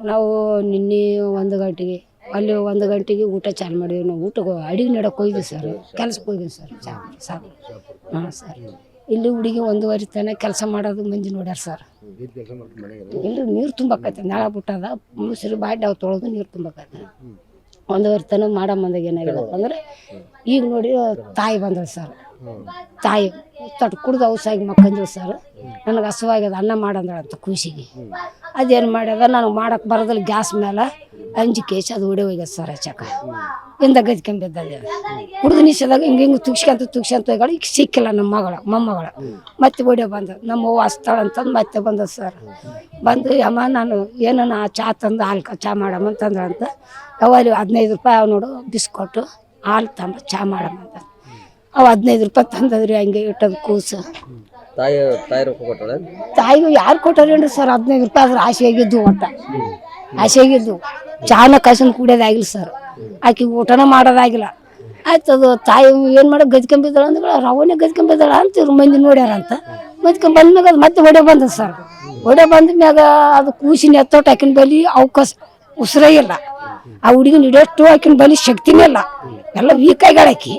ನಾವು ನಿನ್ನೆ 1 ಗಂಟೆಗೆ ಅಲ್ಲಿ 1 ಗಂಟೆಗೆ ಊಟ ಚಾಲು ಮಾಡಿದ್ವಿ. ನಾವು ಊಟಕ್ಕೆ ಅಡಿಗೆ ನೀಡಕ್ಕೆ ಹೋಗಿದ್ವಿ ಸರ್, ಕೆಲ್ಸಕ್ಕೆ ಹೋಗಿದ್ವಿ ಸರ್. ಸಾಕು ಹಾಂ ಸರ್. ಇಲ್ಲಿ ಹುಡುಗಿ 1:30 ತನಕ ಕೆಲಸ ಮಾಡೋದು ಮಂದಿ ನೋಡ್ಯಾರ ಸರ್. ಇಲ್ಲಿ ನೀರು ತುಂಬಾಕೈತೆ, ನಾಳ ಬಿಟ್ಟದ ಮುಸ್ರಿ ಬಾಡಿ ನಾವು ತೊಳೆದು ನೀರು ತುಂಬಾಕೈತೆ. 1:30 ತನಕ ಮಾಡೋ ಮಂದಾಗ ಏನಾಗಿದಪ್ಪ ಅಂದ್ರೆ ಈಗ ನೋಡಿ ತಾಯಿ ಬಂದಳು ಸರ್. ತಾಯಿ ತಟ್ಟು ಕುಡ್ದು ಔಸಾಗಿ ಮಕ್ಕಂದಿಳು ಸರ್. ನನಗೆ ಹಸುವಾಗ್ಯದ ಅನ್ನ ಮಾಡಂದಳಂತ ಖುಷಿಗೆ. ಅದೇನು ಮಾಡ್ಯದ ನನಗೆ ಮಾಡಕ್ಕೆ ಬರೋದಿಲ್ಲ, ಗ್ಯಾಸ್ ಮೇಲೆ ಅಂಜಿ ಕೇಸಿ ಅದು ಹೊಡೆ ಹೋಗ್ಯದ ಸರ್. ಹಚ್ಚಕ ಇಂದ ಗದ್ಕೊಂಬಿದ್ದದೆ ಕುಡ್ದು ನಿಷೇಧಾಗ ಹಿಂಗೆ ತುಗ್ಸ್ಕೊಂತ ಹೋಗ್ಯಾಳ. ಈಗ ಸಿಕ್ಕಿಲ್ಲ ನಮ್ಮ ಮೊಮ್ಮಗಳ ಮತ್ತೆ ಹೊಡೆ ಬಂದ. ನಮ್ಮ ಅವ್ವ ಹಸ್ತಾಳಂತಂದು ಮತ್ತೆ ಬಂದ ಸರ್. ಬಂದು ಅಮ್ಮ ನಾನು ಏನೋ ಚಾ ತಂದು ಹಾಲು ಚಾ ಮಾಡಮ್ಮ ಅಂತಂದ್ರಂತ. ಯಾವಾಗ 15 ರೂಪಾಯಿ ಅವು ನೋಡು ಬಿಸ್ಕೊಟ್ಟು ಹಾಲು ತಂಬ ಚಾ ಮಾಡಮ್ಮ ಅಂತ. ಅವು 15 ರೂಪಾಯಿ ತಂದದ್ರಿ. ಹಂಗೆ ಇಟ್ಟದ ಕೂಸು ತಾಯಿಗೂ ಯಾರು ಕೊಟ್ಟಾರೇನ್ರಿ ಸರ್? 15 ರೂಪಾಯಿ ಆದ್ರೆ ಆಸೆಯಾಗಿದ್ದು, ಒಟ್ಟ ಆಸೆಯಾಗಿದ್ದು. ಚಾನ ಕಾಸನ್ನು ಕುಡಿಯೋದಾಗಿಲ್ಲ ಸರ್. ಆಕೆ ಊಟನ ಮಾಡೋದಾಗಿಲ್ಲ. ಆಯ್ತು ಅದು ತಾಯಿ ಏನು ಮಾಡೋ ಗದ್ಕೊಂಬಿದ್ದಾಳ ಅಂದ್ರೆ ಅವನೇ ಗದ್ಕೊಂಬಿದ್ದಾಳ ಅಂತ ಇವ್ರು ಮಂದಿ ನೋಡ್ಯಾರ ಅಂತ. ಬಂದ್ಮ್ಯಾಗ ಅದು ಮತ್ತೆ ಹೊಡೆ ಬಂದ ಸರ್. ಹೊಡೆ ಬಂದ ಮ್ಯಾಗ ಅದು ಕೂಸಿನ ಎತ್ತೋಟ ಆಕಿನ ಬಲಿ ಅವಕಾಶ ಉಸಿರೇ ಇಲ್ಲ. ಆ ಹುಡುಗಿನ ಹಿಡಿಯೋಷ್ಟು ಆಕಿನ ಬಲಿ ಶಕ್ತಿನೇ ಇಲ್ಲ, ಎಲ್ಲ ವೀಕ್ ಆಗ್ಯಾಳ ಆಕಿ.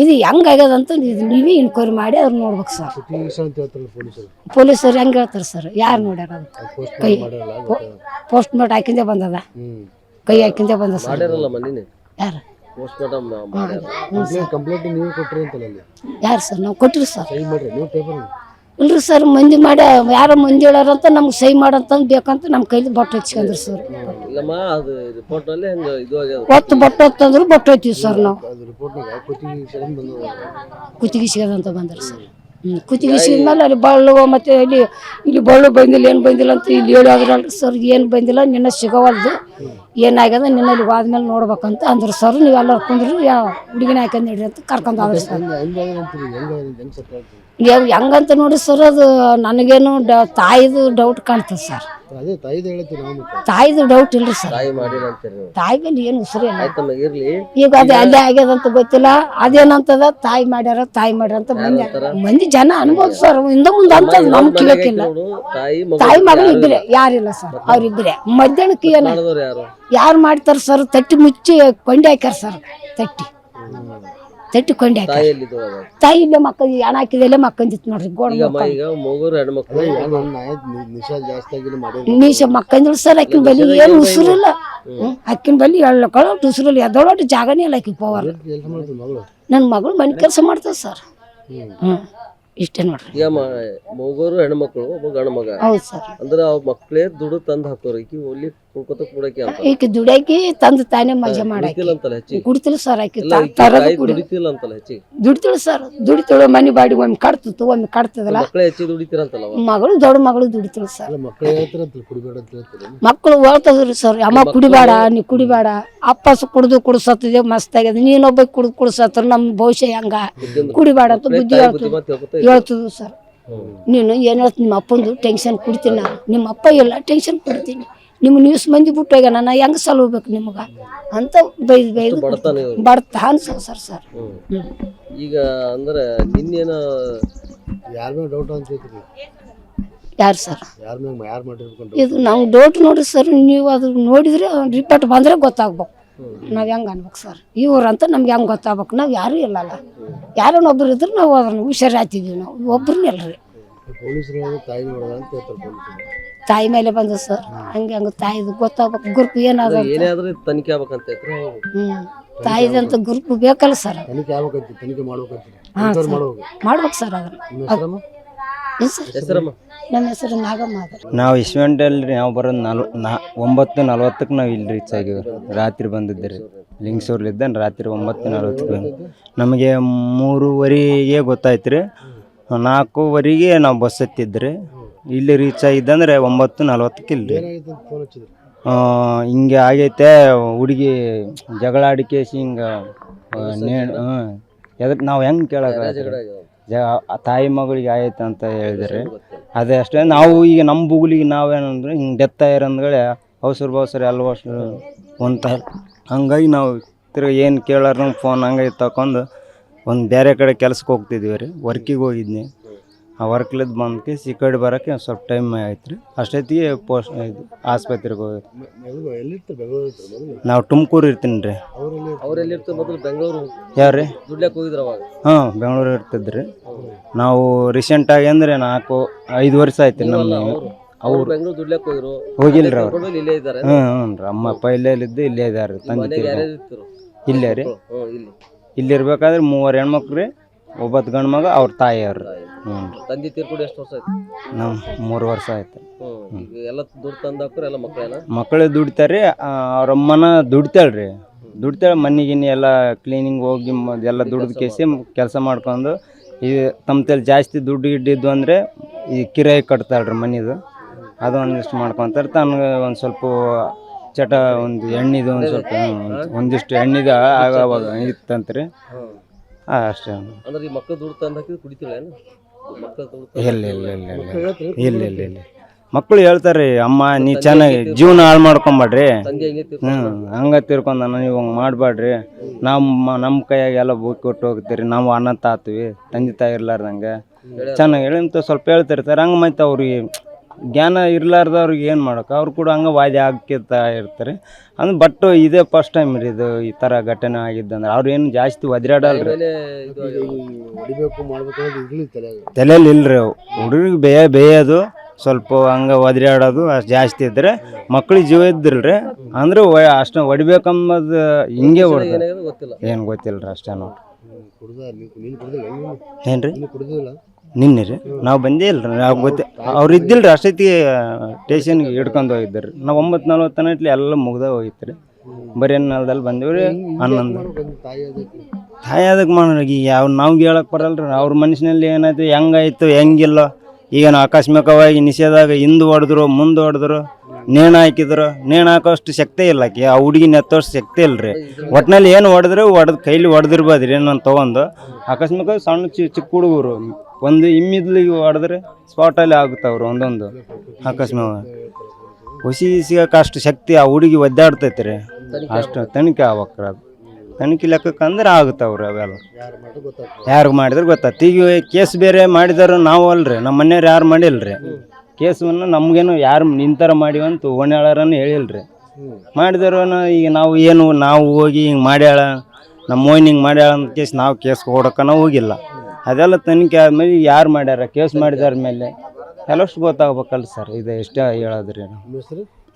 ಇದು ಹೆಂಗಾಗ್ಯದಂತ ನೀವೇ ಇನ್ಕ್ವೈರಿ ಮಾಡಿ ಅವ್ರು ನೋಡ್ಬೇಕು ಸರ್. ಪೊಲೀಸರು ಹೆಂಗೆ ಹೇಳ್ತಾರೆ ಸರ್? ಯಾರು ನೋಡ್ಯಾರ ಅಂತ? ಕೈ ಪೋಸ್ಟ್ ಮಾರ್ಟಮ್ ಹಾಕಿಂದೆ ಬಂದದ, ಕೈ ಹಾಕಿಂದೆ ಬಂದ ಸರ್. ಯಾರು ಯಾರು ಸರ್? ನಾವು ಕೊಟ್ಟಿರಿ ಸರ್. ಇಲ್ರಿ ಸರ್, ಮಂದಿ ಮಾಡಿ ಯಾರೋ ಮಂದಿ ಹೇಳಾರಂತ ನಮ್ಗೆ ಸಹಿ ಮಾಡಂತಂದು ಬೇಕಂತ ನಮ್ಮ ಕೈಲಿ ಬೊಟ್ಟು ಹಚ್ಕೊಂಡ್ರಿ ಸರ್. ಒತ್ತು ಬೊಟ್ಟು ಹೊತ್ತಂದ್ರು ಬೊಟ್ಟು ಹೋಯ್ತೀವಿ ಸರ್. ನಾವು ಕುತ್ತಿಗೆ ಸಿಗದಂತ ಬಂದ್ರಿ ಸರ್. ಕುತ್ತಿಗೆ ಸಿಗದ್ಮೇಲೆ ಅಲ್ಲಿ ಬಳ್ಳು ಮತ್ತೆ ಇಲ್ಲಿ ಬಳ್ಳು ಬಂದಿಲ್ಲ, ಏನು ಬಂದಿಲ್ಲ ಅಂತ ಇಲ್ಲಿ ಹೇಳೋದ್ರಲ್ರಿ ಸರ್. ಏನು ಬಂದಿಲ್ಲ, ನಿನ್ನ ಸಿಗವಲ್ದು, ಏನಾಗ್ಯದ ನಿನ್ನಲ್ಲಿ ಹೋದ್ಮೇಲೆ ನೋಡ್ಬೇಕಂತ ಅಂದ್ರೆ ಸರ್. ನೀವೆಲ್ಲರೂ ಕುಂದ್ರಿ ಯಾವ ಹುಡುಗಿನ ಹಾಕೊಂಡ್ ನಡ್ರಿ ಅಂತ ಕರ್ಕೊಂಡು ಹೋದ್ರಿ ಸರ್. ಹೆಂಗಂತ ನೋಡಿ ಸರ್, ಅದು ನನಗೇನು ತಾಯಿದು ಡೌಟ್ ಕಾಣ್ತದೆ ಸರ್. ತಾಯಿದು ಡೌಟ್ ಇಲ್ರಿ ಸರ್. ತಾಯಿ ಮೇಲೆ ಏನು ಉಸಿರಿ ಈಗ ಅದು ಅಲ್ಲೇ ಆಗ್ಯದಂತ ಗೊತ್ತಿಲ್ಲ. ಅದೇನಂತದ ತಾಯಿ ಮಾಡ್ಯಾರ ಅಂತ ಮಂದಿ ಜನ ಅನ್ಬೋದು ಸರ್. ಹಿಂದ ಮುಂದೆ ಅಂತ ನಮ್ ಕಿಲಕ್ಕಿಲ್ಲ. ತಾಯಿ ಮಗಳು ಇಬ್ಬರೇ, ಯಾರಿಲ್ಲ ಸರ್. ಅವ್ರಿಬ್ಬರೇ ಮಧ್ಯಾಹ್ನಕ್ಕೆ ಏನ ಯಾರು ಮಾಡ್ತಾರ ಸರ್? ತಟ್ಟಿ ಮುಚ್ಚಿ ಕೊಂಡಿ ಹಾಕ್ಯಾರ ಸರ್. ತಟ್ಟಿ ಕೊಂಡಿ ಹಾಕ್ಯಾರ. ತಾಯಿ ಇಲ್ಲೇ ಮಕ್ಕಳು ಹಣ ಹಾಕಿದಲ್ಲೇ ಮಕ್ಕಂದಿತ್ತು ನೋಡ್ರಿ. ನೀಶ ಮಕ್ಕಂದಿಳು ಸರ್. ಅಕ್ಕಿನ ಬಲಿ ಏನು ಉಸಿರಿಲ್ಲ. ಅಕ್ಕಿನ ಬಲಿ ಎಳ್ಳಕೊಳ್ಳೋಟು ಉಸಿರಿಲ್ಲ, ಎದ್ದೋಳೋಟು ಜಾಗನೇ ಇಲ್ಲ ಆಕಿ ಪವರ್. ನನ್ನ ಮಗಳು ಮನೆ ಕೆಲಸ ಮಾಡ್ತಾವ ಸರ್. ಇಷ್ಟೇ ನೋಡ್ರಿ. ಮೂವರು ಹೆಣ್ಮಕ್ಳು, ಒಬ್ಬ ಗಂಡ ಮಗ. ಹೌದು ಸರ್. ಅಂದ್ರೆ ಅವ್ ಮಕ್ಳೇ ದುಡ್ಡು ತಂದು ಹಾಕೋರು. ಈಕಿ ಒಲಿ ಕುಡ್ಕೊತ ಕುಡಕಿ ಅಂತ ಈಕಿ ದುಡಿಯಾಕಿ ತಂದು ತಾನೇ ಮಜಾ ಮಾಡಾಕಿ ಕುಡಿತಿಲ್ಲ ಸರ್. ಆಕಿ ದುಡಿತಿಲ್ಲ ಅಂತಲ್ಲ ಹೆಚ್ಚಿಗೆ ದುಡಿತಿಳು ಸರ್. ದುಡಿತಿಳು ಮನೆ ಬಾಡಿಗೆ ಒಮ್ಮೆ ಕಟ್ತಿತ್ತು, ಒಮ್ಮೆ ಕಟ್ತದಲ್ಲ. ಮಕ್ಳು ಹೆಚ್ಚಿಗೆ ದುಡಿತಿರಂತಲ್ಲ. ಮಗಳು ದೊಡ್ಡ ಮಗಳು ದುಡಿತಿಳು ಸರ್. ಮಕ್ಕಳು ಹೇಳ್ತದ್ರಿ ಸರ್, ಅಮ್ಮ ಕುಡಿಬೇಡ, ನೀ ಕುಡಿಬೇಡ. ಅಪ್ಪ ಕುಡಿಸತ್ತಿದೆ ಮಸ್ತ್ ಆಗ್ಯದ, ನೀನೊಬ್ಬ ಕುಡಿಸತ್ರ ನಮ್ ಭವಿಷ್ಯ ಹೆಂಗ, ಕುಡಿಬೇಡ ಅಂತ ಬುದ್ಧಿ ಹೇಳ್ತದ ಸರ್. ನೀನು ಏನ್ ಹೇಳ್ತೀನಿ, ನಿಮ್ಮ ಅಪ್ಪಂದು ಟೆನ್ಷನ್ ಕುಡಿತೀನಿ, ನಿಮ್ಮ ಅಪ್ಪ ಇಲ್ಲ ಟೆನ್ಷನ್ ಕುಡಿತೀನಿ, ನಿಮ್ಮ ನ್ಯೂಸ್ ಮಂದಿ ಬಿಟ್ಟು ಹೋಗ್ಯ, ನಾನು ಹೆಂಗೆ ಸಲ್ಬೇಕು ನಿಮ್ಗೆ ಅಂತ ಬೈದು ಬಡ್ತಾ ಅನ್ಸೋ ಸರ್. ಈಗ ಅಂದ್ರೆ ನಿನ್ನೇನ ಯಾರು ಸರ್? ಇದು ನಾವು ಡೌಟ್ ನೋಡ್ರಿ ಸರ್. ನೀವು ಅದು ನೋಡಿದ್ರೆ ರಿಪೋರ್ಟ್ ಬಂದ್ರೆ ಗೊತ್ತಾಗ್ಬೇಕು. ನಾವ್ ಹೆಂಗ ಅನ್ಬೇಕು ಸರ್? ಇವ್ರಂತ ನಮ್ಗೆ ಹೆಂಗ್ ಗೊತ್ತಾಗ್ಬೇಕು? ನಾವ್ ಯಾರು ಇಲ್ಲಲ್ಲ. ಯಾರನ್ನೊಬ್ರು ಇದ್ರೆ ನಾವು ಅದ್ರನ್ನ ಹುಷಾರಾಗ್ತಿದ್ವಿ. ನಾವು ಒಬ್ರನ್ನ ಇಲ್ರಿ. ತಾಯಿ ಮೇಲೆ ಬಂದ ಸರ್. ಹಂಗೆ ತಾಯಿದು ಗೊತ್ತಾಗ್ಬೇಕು. ಗ್ರೂಪ್ ಏನಾದ್ರು ತನಿಖೆ ಆಗ್ಬೇಕಂತ ತಾಯಿದಂತ ಗ್ರೂಪ್ ಬೇಕಲ್ಲ ಸರ್. ಮಾಡ್ಬೇಕು ಸರ್. ಅದನ್ನ ನಮ್ಮ ಹೆಸರು ನಾಗಮ್ಮ. ನಾವು ಯಶವಂತಲ್ಲಿ ನಾವು ಬರೋದು 9:40 ನಾವು ಇಲ್ಲಿ ರೀಚ್ ಆಗಿವಿ. ರಾತ್ರಿ ಬಂದಿದ್ದೆ ಲಿಂಗಸೂರ್ಲಿದ್ದ. ರಾತ್ರಿ 9:40 ನಮಗೆ 3:15 ಗೊತ್ತಾಯ್ತು ರೀ. 4:15 ನಾವು ಬಸ್ ಹತ್ತಿದ್ರಿ. ಇಲ್ಲಿ ರೀಚ್ ಆಗಿದ್ದಂದ್ರೆ 9:40 ಇಲ್ರಿ. ಹಿಂಗೆ ಆಗೈತೆ ಹುಡುಗಿ ಜಗಳ ಆಡಿಕೇಸಿ ಹಿಂಗೆ ನಾವು ಹೆಂಗೆ ಕೇಳೋಕೆ ತಾಯಿ ಮಗಳಿಗೆ ಆಯ್ತು ಅಂತ ಹೇಳಿದ್ರಿ. ಅದೇ ಅಷ್ಟೇ. ನಾವು ಈಗ ನಮ್ಮ ಬುಗುಲಿಗೆ ನಾವೇನಂದ್ರೆ ಹಿಂಗೆ ಡೆತ್ ಆಗಿರಂದ್ಗಳೇ ಅವಸರ ಅಲ್ವಷ್ಟು ಒಂತ. ಹಂಗಾಗಿ ನಾವು ತಿರ್ಗಿ ಏನು ಕೇಳೋರು ಫೋನ್ ಹಂಗಾಗಿ ತಗೊಂಡು ಒಂದು ಬೇರೆ ಕಡೆ ಕೆಲ್ಸಕ್ಕೆ ಹೋಗ್ತಿದ್ವಿ ರೀ. ವರ್ಕಿಗೆ ಹೋಗಿದ್ನಿ. ಆ ವರ್ಕ್ಲಿದ್ದು ಬಂದು ಕೇಸ್ ಈ ಕಡೆ ಬರೋಕ್ಕೆ ಸ್ವಲ್ಪ ಟೈಮ್ ಆಯ್ತು ರೀ. ಅಷ್ಟೊತ್ತಿಗೆ ಇದು ಆಸ್ಪತ್ರೆಗೆ ಹೋಗಿ ನಾವು ತುಮಕೂರು ಇರ್ತೀನಿ ರೀ. ಅವ್ರೆಲ್ಲಿ ಇರ್ತಾರೆ ಮೊದಲು? ಬೆಂಗಳೂರು ಯಾರು ರೀ? ದುಡ್ಲಕ್ಕೆ ಹೋಗಿದ್ರ ಅವಾಗ? ಹಾಂ, ಬೆಂಗಳೂರು ಇರ್ತಿದ್ರಿ. ನಾವು ರೀಸೆಂಟಾಗಿ ಅಂದರೆ 4-5 ವರ್ಷ ಆಯ್ತು ರೀ. ನಮ್ಮ ಅವ್ರು ಬೆಂಗಳೂರು ದುಡ್ಲಕ್ಕೆ ಹೋಗಿರು? ಹೋಗಿಲ್ಲ ರೀ ಅವ್ರು. ಕರ್ಕೊಂಡೋಗಿ ಇಲ್ಲೇ ಇದ್ದಾರೆ? ಹ್ಞೂ ರೀ. ಅಮ್ಮ ಅಪ್ಪ ಇಲ್ಲೇ ಇದ್ದು ಇಲ್ಲೇ ಇದ್ದಾರೆ. ತಂದೆ ಮನೆಗೆ ಯಾರ್ಯಾರು ಇರ್ತಾರೆ? ಇಲ್ಲೇ ರೀ. ಇಲ್ಲಿ ಇಲ್ಲಿ ಇರ್ಬೇಕಾದ್ರೆ 3 ಹೆಣ್ಮಕ್ಳು ರೀ, 9 ಗಂಡು ಮಗ, ಅವ್ರ ತಾಯಿಯವ್ರು. ಹ್ಞೂ. ತಂದೆ ತೀರ್ಕೊಂಡು ಎಷ್ಟು ವರ್ಷ ಆಯ್ತು? ನಾವು 3 ವರ್ಷ ಆಯ್ತು. ಈಗ ಎಲ್ಲ ದುಡ್ಡು ತಂದು ಹಾಕೋರು ಎಲ್ಲ ಮಕ್ಕಳೇನ? ಮಕ್ಕಳು ದುಡಿತಾರೆ. ಅವ್ರ ಅಮ್ಮನ ದುಡಿತಾಳೆ ರೀ. ದುಡಿತಾಳೆ. ಮನೆಗಿನ್ನಿ ಎಲ್ಲ ಕ್ಲೀನಿಂಗ್ ಹೋಗಿ ಎಲ್ಲ ದುಡ್ದು ಕೇಸಿ ಕೆಲಸ ಮಾಡ್ಕೊಂಡು ಈ ತಮ್ಮ ತಲೆ ಜಾಸ್ತಿ ದುಡ್ಡು ಇದ್ದಿದ್ದು ಅಂದರೆ ಈ ಕಿರಾಯಿ ಕಟ್ತಾಳೆ ರೀ ಮನೆದು. ಅದು ಒಂದಿಷ್ಟು ಮಾಡ್ಕೊತಾರೆ. ತನಗೆ ಒಂದು ಸ್ವಲ್ಪ ಚಟ, ಒಂದು ಎಣ್ಣಿದು ಒಂದು ಸ್ವಲ್ಪ ಒಂದಿಷ್ಟು ಎಣ್ಣಿದು ಆವಾಗ ಇತ್ತಂತ್ರಿ. ಅಷ್ಟೇ. ಅಂದ್ರೆ ಈ ಮಕ್ಕಳು ದುಡ್ಡು ತಂದು ಹಾಕಿದ್ರೆ ಕುಡಿತೀಳೇನು? ಮಕ್ಕಳು ದುಡ್ಡು ಇಲ್ಲ ಇಲ್ಲ ಇಲ್ಲ ಇಲ್ಲ ಇಲ್ಲ ಇಲ್ಲ ಇಲ್ಲ ಮಕ್ಕಳು ಹೇಳ್ತಾರೆ, ಅಮ್ಮ ನೀ ಚೆನ್ನಾಗಿ ಜೀವನ ಹಾಳು ಮಾಡ್ಕೊಂಬೇಡ್ರಿ. ತಂದೆ ಹೆಂಗೆ ಹಂಗೆ ತಿರ್ಕೊಂಡ ನೀವು ಹಂಗೆ ಮಾಡಬೇಡ್ರಿ. ನಮ್ಮ ಕೈಯಾಗ ಎಲ್ಲ ಬೂಕ್ ಕೊಟ್ಟು ಹೋಗ್ತೀರಿ. ನಾವು ಅನಾಥ ಆತೀವಿ, ತಂದೆ ತಾಯಿ ಇರ್ಲಾರ್ದಂಗೆ ಚೆನ್ನಾಗಿ ಹೇಳಿ ಅಂತ ಸ್ವಲ್ಪ ಹೇಳ್ತಿರ್ತಾರೆ. ಹಂಗೆ ಮತ್ತೆ ಅವ್ರಿಗೆ ಜ್ಞಾನ ಇರ್ಲಾರ್ದವ್ರಿಗೆ ಏನು ಮಾಡೋಕೆ, ಅವ್ರು ಕೂಡ ಹಂಗೆ ವಾದ್ಯ ಆಗ್ತಾ ಇರ್ತಾರೆ. ಅಂದ್ರೆ ಬಟ್ ಇದೇ ಫಸ್ಟ್ ಟೈಮ್ ರೀ ಇದು ಈ ಥರ ಘಟನೆ ಆಗಿದ್ದಂದ್ರೆ. ಅವ್ರು ಏನು ಜಾಸ್ತಿ ಒದ್ರಾಡಲ್ರಿ. ತಲೆಯಲ್ಲಿ ಇಲ್ರಿ. ಹುಡುಗರಿಗೆ ಬೇಯೋದು ಸ್ವಲ್ಪ ಹಂಗೆ ಒದ್ರಾಡೋದು ಅಷ್ಟು ಜಾಸ್ತಿ ಇದ್ರೆ ಮಕ್ಳಿಗೆ ಜೀವ ಇದ್ದಿಲ್ರಿ. ಅಂದ್ರೆ ಅಷ್ಟು ಹೊಡಿಬೇಕಂಬದು ಹಿಂಗೆ ಹೊಡ್ದು ಗೊತ್ತಿಲ್ಲ, ಏನು ಗೊತ್ತಿಲ್ಲ ರೀ. ಅಷ್ಟೇ ನೋಡ್ರಿ. ಏನ್ರಿ ನಿನ್ನೆ ರೀ ನಾವು ಬಂದೇ ಇಲ್ರಿ. ನಾವು ಅವ್ರು ಇದ್ದಿಲ್ರಿ. ಅಷ್ಟೊತ್ತಿಗೆ ಸ್ಟೇಷನ್ಗೆ ಹಿಡ್ಕೊಂಡು ಹೋಗಿದ್ದರು. ನಾವು 9:40 ಎಲ್ಲ ಮುಗ್ದ ಹೋಗಿತ್ತು ರೀ. ಬರೀ ಅನ್ನಲ್ದಲ್ಲಿ ಬಂದೇವ್ರಿ. 11 ತಾಯಿ ಅದಕ್ಕೆ ಮಾಡೋರಿಗೆ ನಾವು ಹೇಳಕ್ಕೆ ಬರಲ್ರಿ. ಅವ್ರ ಮನುಷ್ಯನಲ್ಲಿ ಏನಾಯ್ತು, ಹೆಂಗಾಯ್ತು ಹೆಂಗಿಲ್ಲ. ಈಗೇನು ಆಕಸ್ಮಿಕವಾಗಿ ನಿಷೇಧಾಗ ಹಿಂದೆ ಹೊಡೆದ್ರು, ಮುಂದೆ ಹೊಡೆದ್ರು, ನೇಣು ಹಾಕಿದ್ರು. ನೇಣು ಹಾಕೋಷ್ಟು ಶಕ್ತಿ ಇಲ್ಲ ಆಕೆ. ಆ ಹುಡುಗಿ ನೆತ್ತೋಷ್ಟು ಶಕ್ತಿ ಇಲ್ಲ ರೀ. ಒಟ್ಟಿನಲ್ಲಿ ಏನು ಹೊಡೆದ್ರು ಕೈಲಿ ಹೊಡೆದಿರ್ಬೋದ್ರಿ ಏನಂತ ತೊಗೊಂಡು. ಅಕಸ್ಮಾತ್ ಸಣ್ಣ ಚಿಕ್ಕ ಹುಡುಗರು ಒಂದು ಇಮ್ಮಿದ್ಲಿಗೆ ಹೊಡೆದ್ರೆ ಸ್ಪಾಟಲ್ಲಿ ಆಗುತ್ತವ್ರು ಒಂದೊಂದು ಅಕಸ್ಮಾತ್. ಹುಸಿ ಸಿಗಕ್ಕೆ ಅಷ್ಟು ಶಕ್ತಿ ಆ ಹುಡುಗಿ ಒದ್ದಾಡ್ತೈತೆ ರೀ. ಅಷ್ಟು ತನಿಖೆ ಆಗ್ಬೇಕ್ರಿ. ಅದು ತನಿಖೆ ಲೆಕ್ಕಕ್ಕೆ ಅಂದ್ರೆ ಆಗುತ್ತವ್ರು ಅವೆಲ್ಲ. ಯಾರು ಮಾಡಿದ್ರೆ ಗೊತ್ತಾಗ್ತು. ಈಗ ಕೇಸ್ ಬೇರೆ ಮಾಡಿದಾರು ನಾವು ಅಲ್ರಿ, ನಮ್ಮ ಮನೆಯವ್ರು ಯಾರು ಮಾಡಿಲ್ರಿ ಕೇಸನ್ನು. ನಮಗೇನು ಯಾರು ನಿಂತರ ಮಾಡಿವಂತ ಓಣ್ಯಾಳರನ್ನು ಹೇಳಿಲ್ರಿ. ಮಾಡಿದಾರು ಈಗ ನಾವು ಹೋಗಿ ಹಿಂಗೆ ಮಾಡ್ಯಾಳ, ನಮ್ಮ ಮೋಯ್ನ ಹಿಂಗೆ ಮಾಡ್ಯಾಳ ಅಂತ ಕೇಸ್ ನಾವು ಕೇಸ್ ಕೊಡೋಕನ ಹೋಗಿಲ್ಲ. ಅದೆಲ್ಲ ತನಿಖೆ ಆದ್ಮೇಲೆ ಯಾರು ಮಾಡ್ಯಾರ, ಕೇಸ್ ಮಾಡಿದಾರ ಮೇಲೆ ಎಲ್ಲಷ್ಟು ಗೊತ್ತಾಗ್ಬೇಕಲ್ಲ ಸರ್. ಇದು ಎಷ್ಟೇ ಹೇಳೋದ್ರಿ.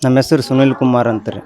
ನಮ್ಮ ಹೆಸರು ಸುನಿಲ್ ಕುಮಾರ್ ಅಂತ ರೀ.